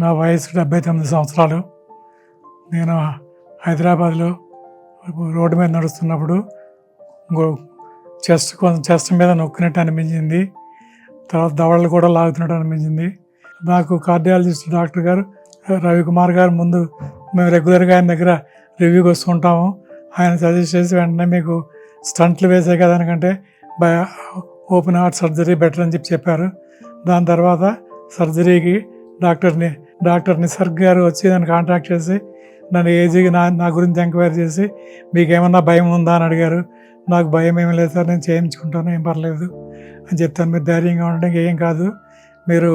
నా వయసు 79 సంవత్సరాలు. నేను హైదరాబాద్లో రోడ్డు మీద నడుస్తున్నప్పుడు చెస్ట్ మీద నొక్కినట్టు అనిపించింది. తర్వాత దవడలు కూడా లాగుతున్నట్టు అనిపించింది. నాకు కార్డియాలజిస్ట్ డాక్టర్ గారు రవికుమార్ గారు ముందు మేము రెగ్యులర్గా ఆయన దగ్గర రివ్యూకి వస్తుంటాము. ఆయన సజెస్ట్ చేసి వెంటనే మీకు స్టంట్లు వేసే కదానికంటే ఓపెన్ హార్ట్ సర్జరీ బెటర్ అని చెప్పారు. దాని తర్వాత సర్జరీకి డాక్టర్ నిసర్గ్ గారు వచ్చి నన్ను కాంటాక్ట్ చేసి నన్ను ఏజీకి నా గురించి ఎంక్వైరీ చేసి మీకు ఏమన్నా భయం ఉందా అని అడిగారు. నాకు భయం ఏమీ లేదు సార్, నేను చేయించుకుంటాను, ఏం పర్లేదు అని చెప్తాను. మీరు ధైర్యంగా ఉండడానికి ఏం కాదు, మీరు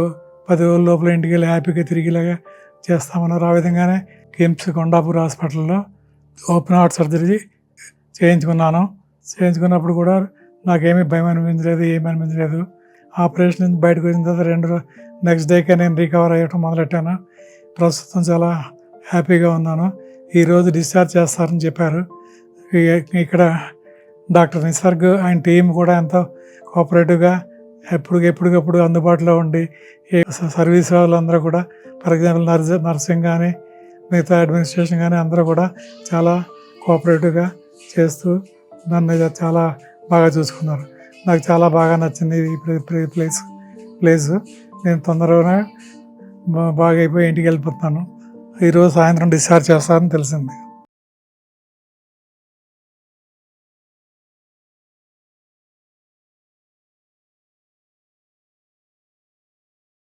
10 రోజుల లోపల ఇంటికి వెళ్ళి హ్యాపీగా తిరిగిలాగా చేస్తామన్నారు. ఆ విధంగానే కిమ్స్ కొండాపూర్ హాస్పిటల్లో ఓపెన్ హార్ట్ సర్జరీ చేయించుకున్నప్పుడు కూడా నాకేమీ భయం అనిపించలేదు, ఏమీ అనిపించలేదు. ఆపరేషన్ నుంచి బయటకు వచ్చిన తర్వాత నెక్స్ట్ డేకే నేను రికవర్ అయ్యటం మొదలెట్టాను. ప్రస్తుతం చాలా హ్యాపీగా ఉన్నాను. ఈరోజు డిశ్చార్జ్ చేస్తారని చెప్పారు. ఇక్కడ డాక్టర్ నిసర్గ్ ఆయన టీం కూడా ఎంతో కోఆపరేటివ్గా ఎప్పటికప్పుడు అందుబాటులో ఉండి సర్వీస్ వాళ్ళందరూ కూడా, ఫర్ ఎగ్జాంపుల్ నర్సింగ్ కానీ మిగతా అడ్మినిస్ట్రేషన్ కానీ అందరూ కూడా చాలా కోఆపరేటివ్గా చేస్తూ నన్ను చాలా బాగా చూసుకున్నారు. నాకు చాలా బాగా నచ్చింది ఈ ప్లేస్. నేను తొందరగానే బాగా అయిపోయి ఇంటికి వెళ్ళిపోతున్నాను. ఈరోజు సాయంత్రం డిశ్చార్జ్ చేస్తారని తెలిసింది.